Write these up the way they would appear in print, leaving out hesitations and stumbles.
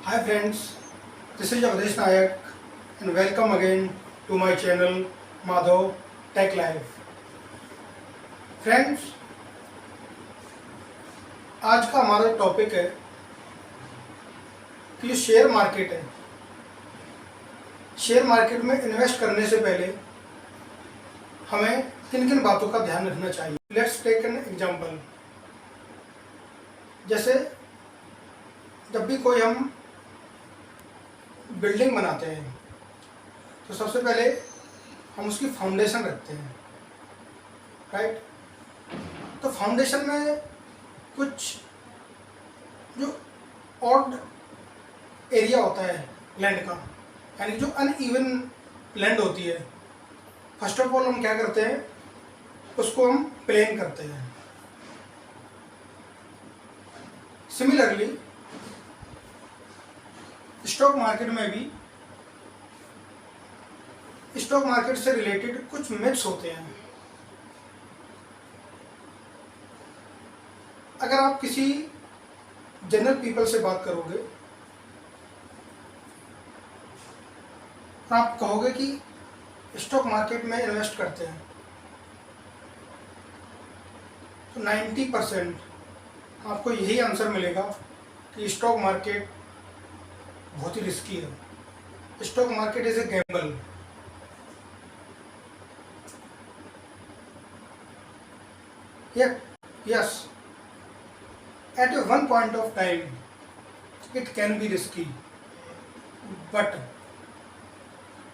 Hi friends, this is Jagdish Nayak and welcome again to my channel Madhav Tech Life. Friends, आज का हमारा topic है कि जो शेयर मार्केट है, शेयर मार्केट में इन्वेस्ट करने से पहले हमें किन किन बातों का ध्यान रखना चाहिए। Let's take an example. जैसे जब भी कोई हम बिल्डिंग बनाते हैं तो सबसे पहले हम उसकी फाउंडेशन रखते हैं, राइट। तो फाउंडेशन में कुछ जो ऑड एरिया होता है लैंड का, यानी जो अनइवन लैंड होती है, फर्स्ट ऑफ ऑल हम क्या करते हैं, उसको हम प्लेन करते हैं। सिमिलरली स्टॉक मार्केट में भी स्टॉक मार्केट से रिलेटेड कुछ मिथ्स होते हैं। अगर आप किसी जनरल पीपल से बात करोगे और आप कहोगे कि स्टॉक मार्केट में इन्वेस्ट करते हैं, तो 90% आपको यही आंसर मिलेगा कि स्टॉक मार्केट बहुत ही रिस्की है। Stock market is a Gamble. Yes, at one point of time it can be risky, but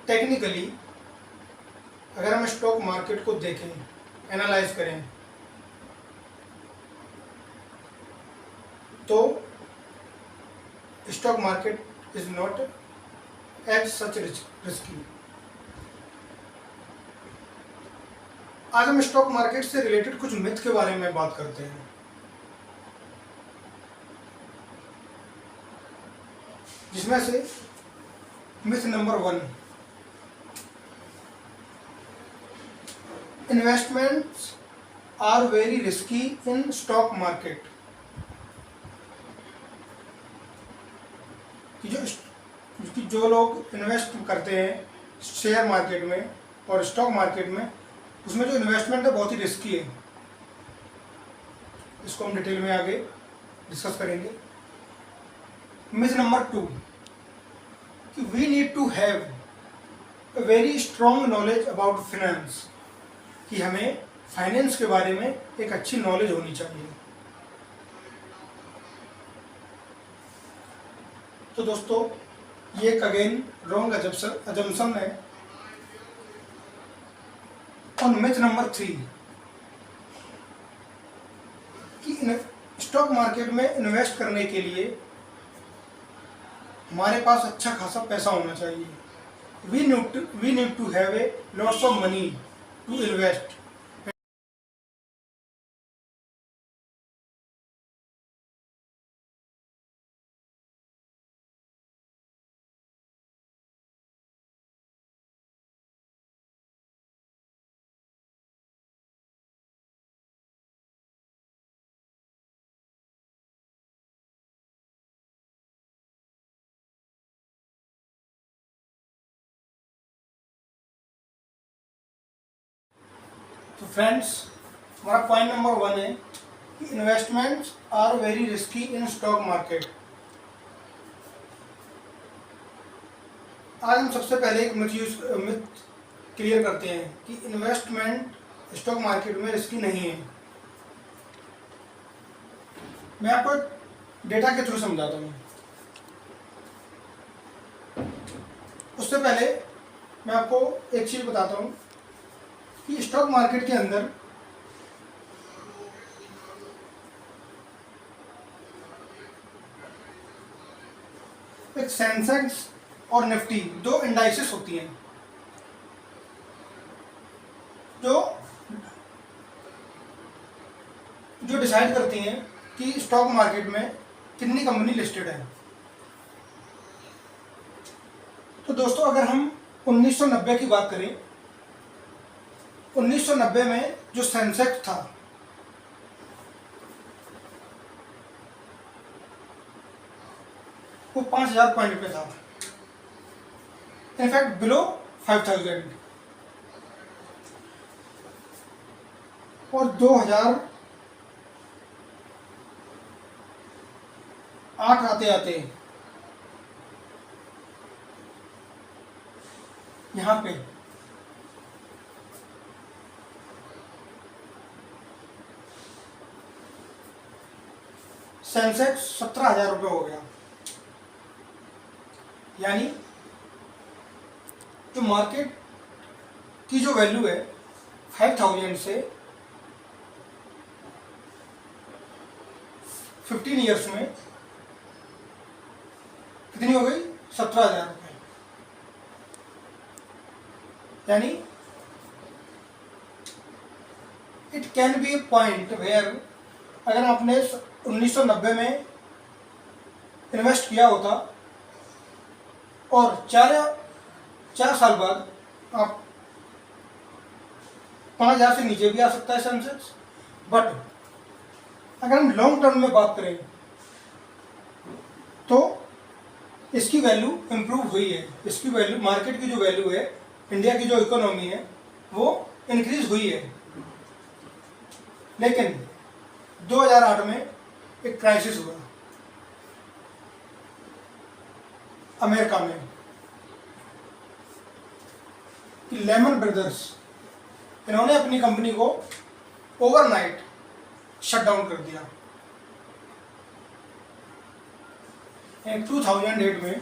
technically अगर हम स्टॉक मार्केट को देखें, एनालाइज करें, तो stock market is not as such risky. आज हम स्टॉक मार्केट से रिलेटेड कुछ मिथ के बारे में बात करते हैं। जिसमें से myth number 1, investments are very risky in stock market. कि जो लोग इन्वेस्ट करते हैं शेयर मार्केट में और स्टॉक मार्केट में, उसमें जो इन्वेस्टमेंट है बहुत ही रिस्की है। इसको हम डिटेल में आगे डिस्कस करेंगे। मिथ नंबर 2 कि we need to have a very strong knowledge about finance, कि हमें फाइनेंस के बारे में एक अच्छी नॉलेज होनी चाहिए। तो दोस्तों, ये एक अगेन रॉन्ग अजम्पशन है। और मिथ नंबर 3 कि स्टॉक मार्केट में इन्वेस्ट करने के लिए हमारे पास अच्छा खासा पैसा होना चाहिए। We need to have a lots of money to invest. तो फ्रेंड्स, हमारा पॉइंट नंबर 1 है कि investments are very risky in stock market. आज हम सबसे पहले एक मिथ क्लियर करते हैं कि इन्वेस्टमेंट स्टॉक मार्केट में रिस्की नहीं है। मैं आपको डेटा के थ्रू समझाता हूँ। उससे पहले मैं आपको एक चीज़ बताता हूँ कि स्टॉक मार्केट के अंदर एक सेंसेक्स और निफ्टी, 2 इंडाइसेस होती हैं जो डिसाइड करती हैं कि स्टॉक मार्केट में कितनी कंपनी लिस्टेड है। तो दोस्तों, अगर हम 1990 की बात करें, 1990 में जो सेंसेक्स था वो 5,000 पॉइंट पे था, इनफैक्ट बिलो 5,000। और 2008 आते आते यहाँ पे सेंसेक्स 17,000 रुपये हो गया। यानी जो मार्केट की जो वैल्यू है 5,000 से 15 ईयर्स में कितनी हो गई? 17,000 रुपये। यानी it can be a point where अगर आपने 1990 में इन्वेस्ट किया होता और चार साल बाद आप 5,000 से नीचे भी आ सकता है सेंसेक्स। बट अगर हम लॉन्ग टर्म में बात करें तो इसकी वैल्यू इम्प्रूव हुई है। इसकी वैल्यू, मार्केट की जो वैल्यू है, इंडिया की जो इकोनॉमी है, वो इंक्रीज हुई है। लेकिन 2008 में एक क्राइसिस हुआ अमेरिका में कि लेमन ब्रदर्स, इन्होंने अपनी कंपनी को ओवरनाइट शट डाउन कर दिया। 2008 में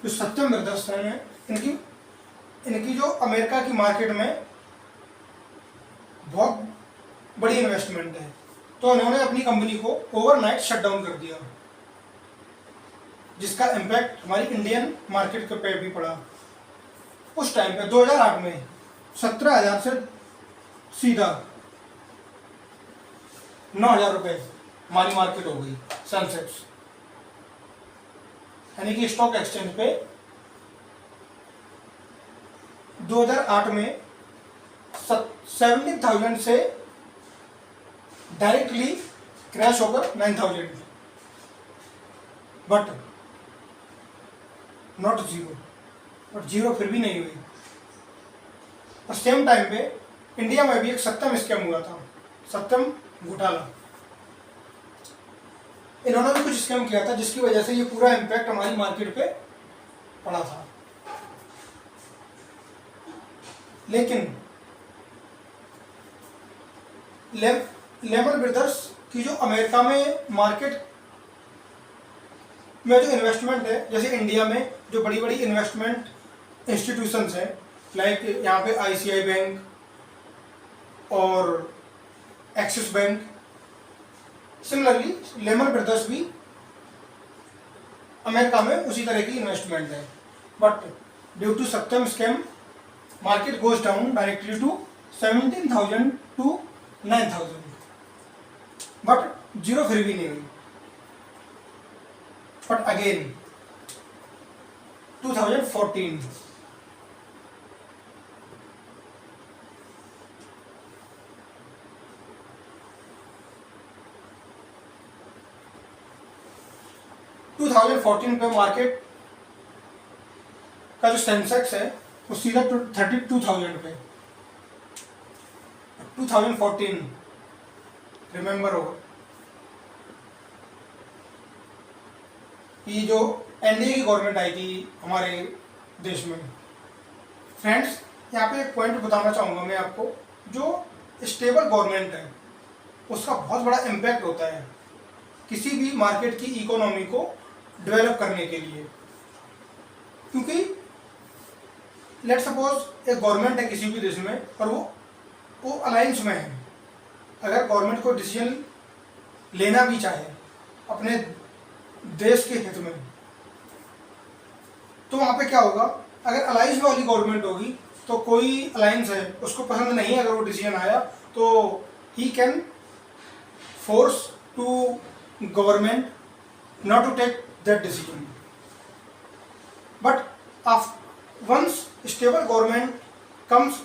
जो सत्यम ब्रदर्स हैं, इनकी जो अमेरिका की मार्केट में बहुत बड़ी इन्वेस्टमेंट है, तो इन्होंने अपनी कंपनी को ओवरनाइट शट डाउन कर दिया, जिसका इम्पैक्ट हमारी इंडियन मार्केट के पे भी पड़ा। उस टाइम पे 2008 में 17,000 से सीधा 9,000 रुपये हमारी मार्केट हो गई सेंसेक्स। यानी कि स्टॉक एक्सचेंज पे 2008 में 17,000 से डायरेक्टली क्रैश होकर 9,000, but not zero. But zero फिर भी नहीं हुई। और सेम टाइम पे इंडिया में भी एक सत्यम स्कैम हुआ था, सत्यम घोटाला। इन्होंने भी कुछ स्कैम किया था जिसकी वजह से ये पूरा इम्पैक्ट हमारी मार्केट पे पड़ा था। लेकिन लेमन ब्रदर्स की जो अमेरिका में मार्केट में जो इन्वेस्टमेंट है, जैसे इंडिया में जो बड़ी बड़ी इन्वेस्टमेंट इंस्टीट्यूशंस हैं, लाइक यहाँ पे ICI बैंक और Axis bank, similarly Lehman Brothers भी अमेरिका में उसी तरह की इन्वेस्टमेंट है। But due to Satyam scam market goes down directly to 17,000 to 9,000, but zero फिर भी नहीं हुई। बट अगेन 2014 2014 पे मार्केट का जो सेंसेक्स है वो सीधा 32,000 पे। 2014 रिमेंबर हो कि जो NDA की गवर्नमेंट आई थी हमारे देश में। फ्रेंड्स, यहाँ पे एक पॉइंट बताना चाहूँगा मैं आपको, जो स्टेबल गवर्नमेंट है उसका बहुत बड़ा इम्पैक्ट होता है किसी भी मार्केट की इकोनॉमी को डेवलप करने के लिए। क्योंकि लेट सपोज एक गवर्नमेंट है किसी भी देश में और वो अलायंस में है। अगर गवर्नमेंट को डिसीजन लेना भी चाहे अपने देश के हित में, तो वहाँ पे क्या होगा, अगर अलायंस वाली गवर्नमेंट होगी तो कोई अलायंस है उसको पसंद नहीं है अगर वो डिसीजन आया, तो he can force to government not to take that decision. But once stable government comes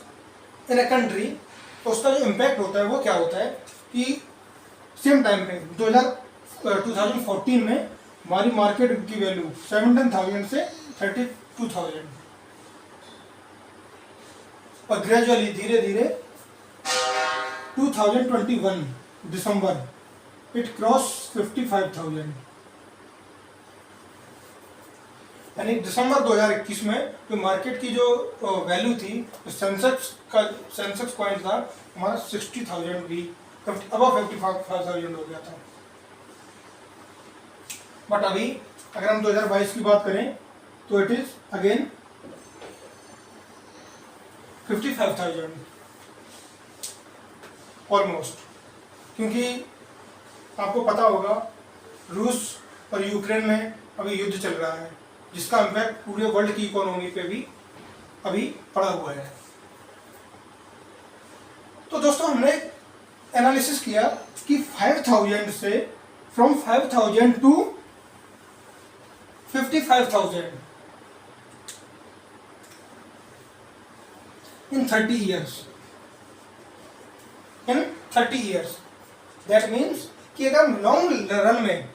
in a country, तो उसका जो इम्पैक्ट होता है वो क्या होता है कि सेम टाइम पे 2014 में हमारी मार्केट की वैल्यू 17,000 से 32,000, और ग्रेजुअली धीरे धीरे 2021 दिसंबर इट क्रॉस 55,000, यानी दिसंबर 2021 में जो मार्केट की जो वैल्यू थी, सेंसेक्स पॉइंट था हमारा 60,000 भी अबव 55,000 हो गया था। बट अभी अगर हम 2022 की बात करें तो इट इज अगेन 55,000 ऑलमोस्ट, क्योंकि आपको पता होगा रूस और यूक्रेन में अभी युद्ध चल रहा है, जिसका इम्पैक्ट पूरे वर्ल्ड की इकोनॉमी पे भी अभी पड़ा हुआ है। तो दोस्तों हमने एनालिसिस किया कि 5,000 से from 5,000 to 55,000 in 30 years, in 30 years, that means कि अगर हम लॉन्ग रन में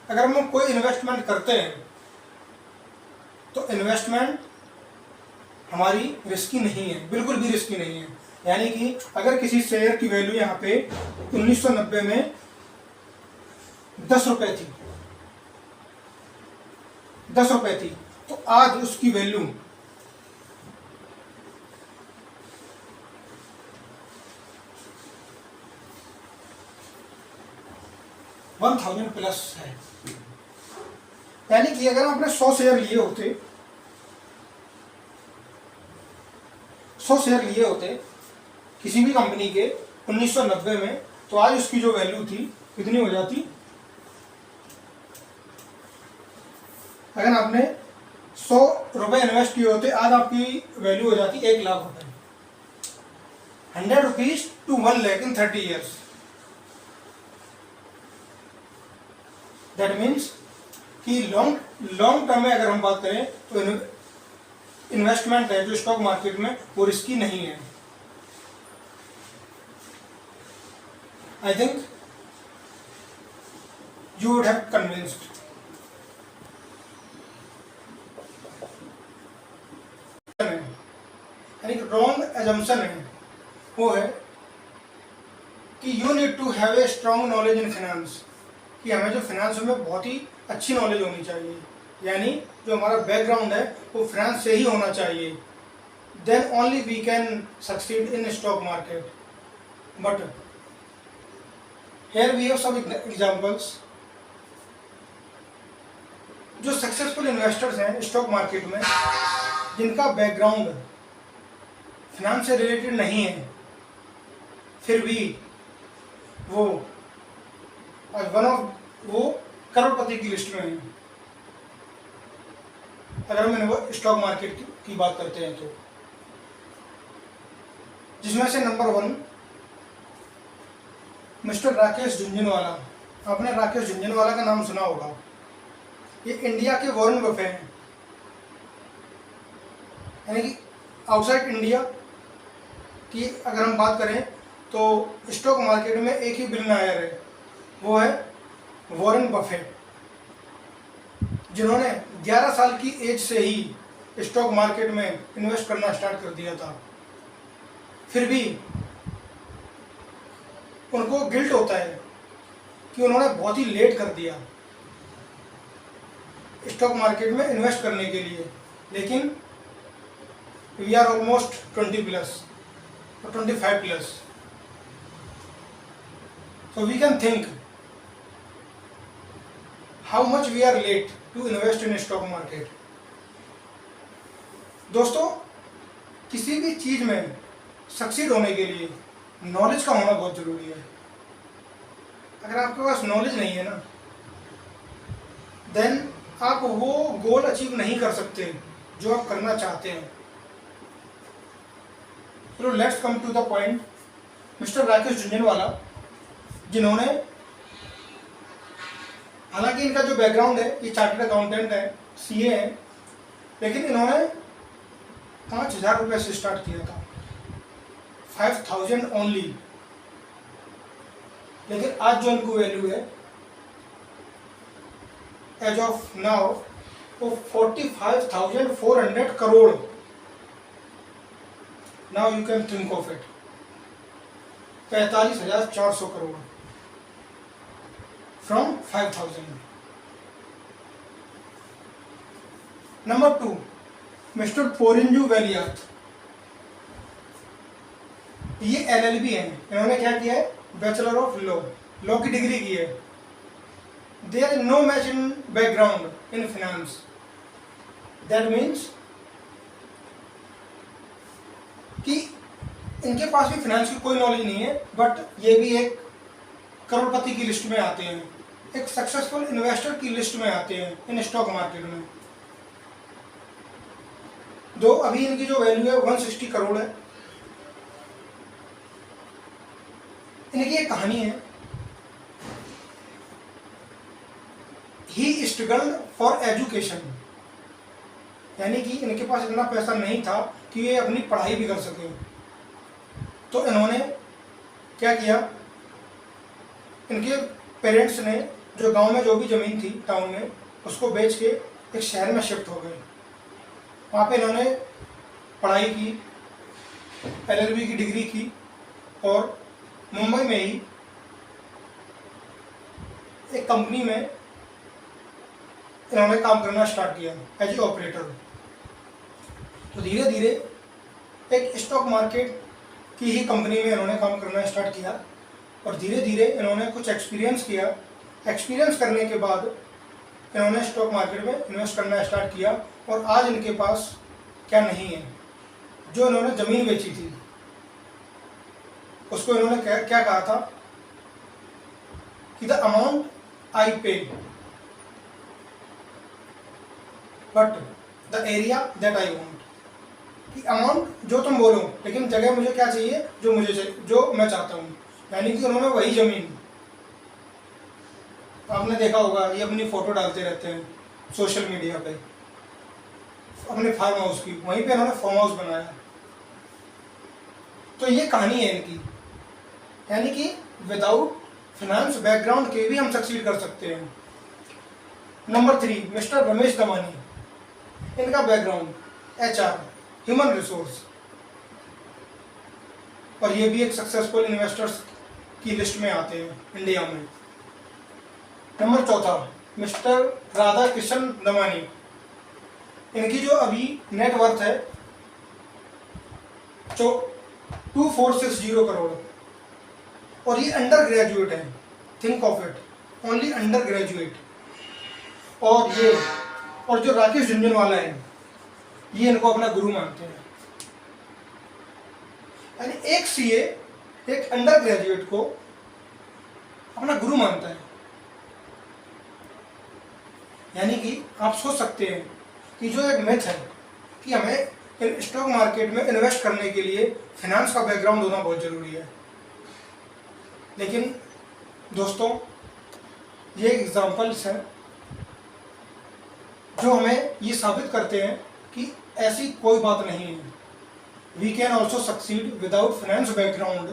अगर हम कोई इन्वेस्टमेंट करते हैं तो इन्वेस्टमेंट हमारी रिस्की नहीं है, बिल्कुल भी रिस्की नहीं है। यानी कि अगर किसी शेयर की वैल्यू यहाँ पे 1990 में 10 रुपए थी, 10 रुपए थी, तो आज उसकी वैल्यू 1,000 प्लस है। यानी कि अगर आपने 100 शेयर लिए होते, 100 शेयर लिए होते किसी भी कंपनी के 1990 में, तो आज उसकी जो वैल्यू थी कितनी हो जाती? अगर आपने 100 रुपए इन्वेस्ट किए होते, आज आपकी वैल्यू हो जाती 1 लाख रुपए। 100 rupees to 1 lakh in 30 years. That means कि लॉन्ग टर्म में अगर हम बात करें तो इन्वेस्टमेंट है जो स्टॉक मार्केट में वो रिस्की नहीं है। I think you would have convinced. यानी रॉन्ग एजम्पशन है वो है कि you need to have a strong knowledge in finance, कि हमें जो फाइनेंस में बहुत ही अच्छी नॉलेज होनी चाहिए, यानी जो हमारा बैकग्राउंड है वो फाइनेंस से ही होना चाहिए। Then only we can succeed in stock market. But here we have some examples. जो सक्सेसफुल इन्वेस्टर्स हैं स्टॉक मार्केट में, जिनका बैकग्राउंड फाइनेंस से रिलेटेड नहीं है, फिर भी वो वो करोड़पति की लिस्ट में है। अगर हम स्टॉक मार्केट की बात करते हैं तो जिसमें से नंबर 1 मिस्टर राकेश झुंझुनवाला। आपने राकेश झुंझुनवाला का नाम सुना होगा। ये इंडिया के वॉरेन बफे हैं, यानी कि आउटसाइड इंडिया की अगर हम बात करें तो स्टॉक मार्केट में एक ही बिलियनियर है, वो है वॉरेन बफेट, जिन्होंने 11 साल की एज से ही स्टॉक मार्केट में इन्वेस्ट करना स्टार्ट कर दिया था। फिर भी उनको गिल्ट होता है कि उन्होंने बहुत ही लेट कर दिया स्टॉक मार्केट में इन्वेस्ट करने के लिए। लेकिन वी आर ऑलमोस्ट 20 प्लस और 25 plus, so we can think how much we are late to invest in stock market. दोस्तों, किसी भी चीज में सक्सीड होने के लिए नॉलेज का होना बहुत जरूरी है। अगर आपके पास नॉलेज नहीं है ना, देन आप वो गोल अचीव नहीं कर सकते जो आप करना चाहते हैं। चलो let's come to the point. Mister Rakesh Jhunjhunwala, जिन्होंने, हालांकि इनका जो बैकग्राउंड है ये चार्टर्ड अकाउंटेंट है, सीए है, लेकिन इन्होंने 5,000 रुपये से स्टार्ट किया था, 5,000 ओनली। लेकिन आज जो इनको वैल्यू है एज ऑफ नाउ वो 45,400 crore. Now you can think of it, 45,400 crore from 5,000। Number 2, mister Porinju Veliyath, ये LLB है, इन्होंने क्या किया है, बैचलर ऑफ लॉ की डिग्री की है। There is no match in background in finance, that means कि इनके पास भी फाइनेंस की कोई नॉलेज नहीं है, बट ये भी एक करोड़पति की लिस्ट में आते हैं, एक सक्सेसफुल इन्वेस्टर की लिस्ट में आते हैं इन स्टॉक मार्केट में। दो अभी इनकी जो वैल्यू है 160 करोड़ है। इनकी एक कहानी है, ही स्ट्रगल्ड फॉर एजुकेशन, यानी कि इनके पास इतना पैसा नहीं था कि ये अपनी पढ़ाई भी कर सके। तो इन्होंने क्या किया, इनके पेरेंट्स ने जो गांव में जो भी ज़मीन थी टाउन में, उसको बेच के एक शहर में शिफ्ट हो गए। वहाँ पे इन्होंने पढ़ाई की, LLB की डिग्री की, और मुंबई में ही एक कंपनी में इन्होंने काम करना स्टार्ट किया एज ए ऑपरेटर। तो धीरे धीरे एक स्टॉक मार्केट की ही कंपनी में इन्होंने काम करना स्टार्ट किया, और धीरे धीरे इन्होंने कुछ एक्सपीरियंस किया। एक्सपीरियंस करने के बाद इन्होंने स्टॉक मार्केट में इन्वेस्ट करना स्टार्ट किया, और आज इनके पास क्या नहीं है, जो इन्होंने ज़मीन बेची थी उसको इन्होंने क्या कहा था कि द अमाउंट आई पे but the area that I want, कि अमाउंट जो तुम बोलो, लेकिन जगह मुझे क्या चाहिए, जो मुझे चाहिए, जो मैं चाहता हूँ। यानी कि उन्होंने वही ज़मीन, आपने देखा होगा ये अपनी फ़ोटो डालते रहते हैं सोशल मीडिया पे अपने फार्म हाउस की, वहीं पे इन्होंने फार्म हाउस बनाया। तो ये कहानी है इनकी, यानी कि विदाउट फाइनेंस बैकग्राउंड के भी हम सक्सीड कर सकते हैं। नंबर 3, मिस्टर रमेश दमानी, इनका बैकग्राउंड HR, ह्यूमन रिसोर्स, और ये भी एक सक्सेसफुल इन्वेस्टर्स की लिस्ट में आते हैं इंडिया में। नंबर 4, मिस्टर राधा किशन दमानी, इनकी जो अभी नेट वर्थ है 2460 करोड़, और ये अंडर ग्रेजुएट है, think of it, only under graduate. और जो राकेश झुंझुनवाला है, ये इनको अपना गुरु मानते हैं। यानी एक CA एक अंडर ग्रेजुएट को अपना गुरु मानता है। यानी कि आप सोच सकते हैं कि जो एक मिथ है कि हमें स्टॉक मार्केट में इन्वेस्ट करने के लिए फाइनेंस का बैकग्राउंड होना बहुत ज़रूरी है, लेकिन दोस्तों ये एग्जाम्पल्स हैं जो हमें ये साबित करते हैं कि ऐसी कोई बात नहीं है। We can also succeed without finance background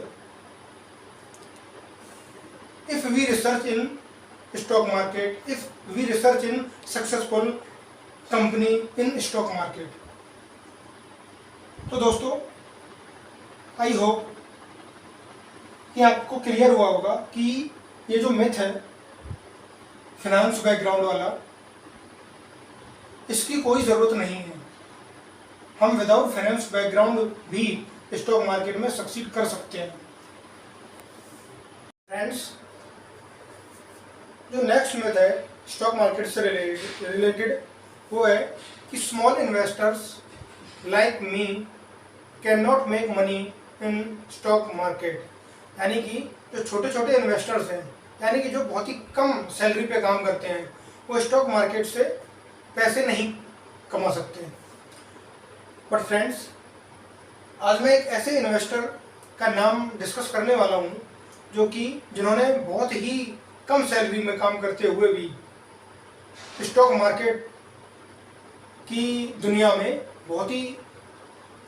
if we research in stock market, if we research in successful company in stock market. तो दोस्तों आई होप कि आपको क्लियर हुआ होगा कि ये जो मिथ है फाइनेंस बैकग्राउंड वाला, इसकी कोई ज़रूरत नहीं है। हम विदाउट फाइनेंस बैकग्राउंड भी स्टॉक मार्केट में सक्सीड कर सकते हैं। फ्रेंड्स, जो नेक्स्ट मिथ है स्टॉक मार्केट से रिलेटेड वो है कि small investors like me can not make money in stock market. यानी कि जो छोटे छोटे इन्वेस्टर्स हैं, यानी कि जो बहुत ही कम सैलरी पे काम करते हैं, वो स्टॉक मार्केट से पैसे नहीं कमा सकते। बट फ्रेंड्स, आज मैं एक ऐसे इन्वेस्टर का नाम डिस्कस करने वाला हूँ जो कि जिन्होंने बहुत ही कम सैलरी में काम करते हुए भी स्टॉक मार्केट की दुनिया में बहुत ही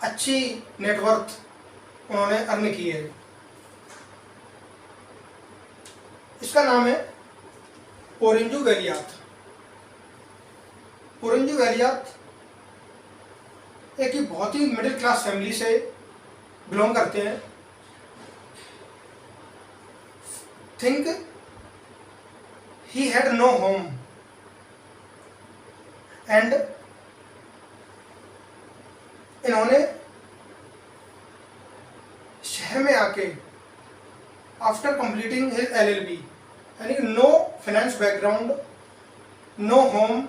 अच्छी नेटवर्थ उन्होंने अर्न की है। इसका नाम है पोरिंजू वेलियात। पुरंजी वालियात एक ही बहुत ही मिडिल क्लास फैमिली से बिलोंग करते हैं। Think he had no home and इन्होंने शहर में आके आफ्टर कंप्लीटिंग हिज LLB, यानी कि no finance background, no home,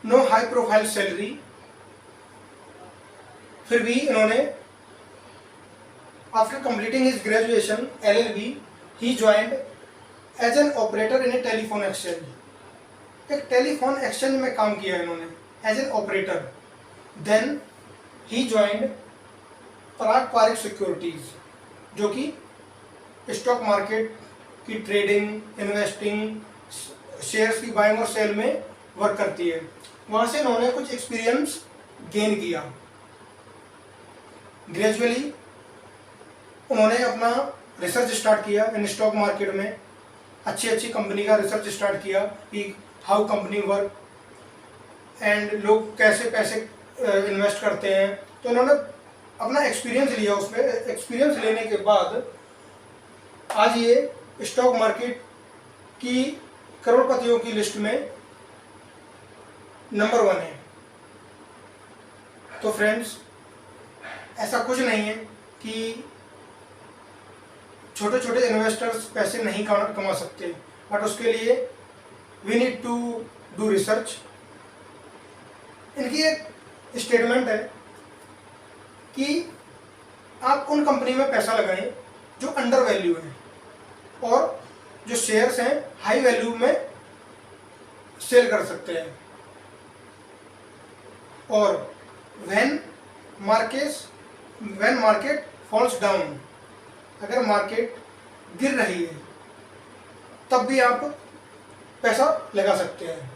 no high profile salary, फिर भी इन्होंने after completing his graduation LLB he joined as an operator in a telephone exchange. एक टेलीफोन एक्सचेंज में काम किया इन्होंने as an operator. Then he joined Parag Parikh securities, जो कि स्टॉक मार्केट की ट्रेडिंग, इन्वेस्टिंग, शेयर्स की बाइंग और सेल में वर्क करती है। वहाँ से इन्होंने कुछ एक्सपीरियंस गेन किया। ग्रेजुअली उन्होंने अपना रिसर्च स्टार्ट किया इन स्टॉक मार्केट में, अच्छी अच्छी कंपनी का रिसर्च स्टार्ट किया कि हाउ कंपनी वर्क एंड लोग कैसे पैसे इन्वेस्ट करते हैं। तो इन्होंने अपना एक्सपीरियंस लिया। उसमें एक्सपीरियंस लेने के बाद आज ये स्टॉक मार्केट की करोड़पतियों की लिस्ट में नंबर 1 है। तो फ्रेंड्स, ऐसा कुछ नहीं है कि छोटे छोटे इन्वेस्टर्स पैसे नहीं कमा सकते, बट उसके लिए we need to do research. इनकी एक स्टेटमेंट है कि आप उन कंपनी में पैसा लगाएं जो अंडर वैल्यू है और जो शेयर्स हैं हाई वैल्यू में सेल कर सकते हैं। और व्हेन मार्केट फॉल्स डाउन, अगर मार्केट गिर रही है तब भी आप पैसा लगा सकते हैं,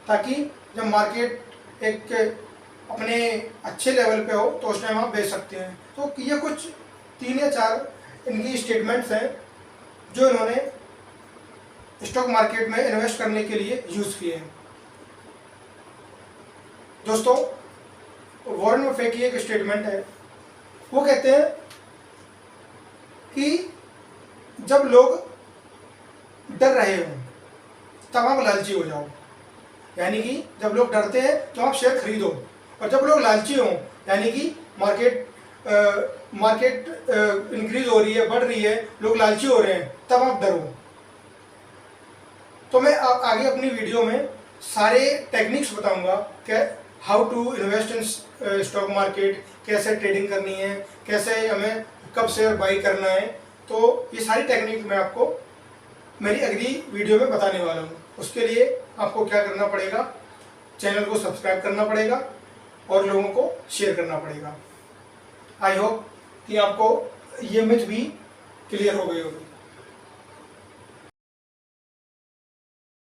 ताकि जब मार्केट एक अपने अच्छे लेवल पे हो तो उस टाइम आप बेच सकते हैं। तो ये कुछ 3 या 4 इनकी स्टेटमेंट्स हैं जो इन्होंने स्टॉक मार्केट में इन्वेस्ट करने के लिए यूज़ किए हैं। दोस्तों, वॉरेन बफेट की एक स्टेटमेंट है। वो कहते हैं कि जब लोग डर रहे हों तब आप लालची हो जाओ, यानी कि जब लोग डरते हैं तो आप शेयर खरीदो, और जब लोग लालची हों यानी कि मार्केट इंक्रीज हो रही है, बढ़ रही है, लोग लालची हो रहे हैं, तब आप डरो। तो मैं आगे अपनी वीडियो में सारे टेक्निक्स बताऊंगा कि how to invest in stock market, कैसे ट्रेडिंग करनी है, कैसे हमें कब शेयर बाई करना है। तो ये सारी टेक्निक मैं आपको मेरी अगली वीडियो में बताने वाला हूँ। उसके लिए आपको क्या करना पड़ेगा, चैनल को सब्सक्राइब करना पड़ेगा और लोगों को शेयर करना पड़ेगा। आई होप कि आपको ये मिथ भी क्लियर हो गई होगी।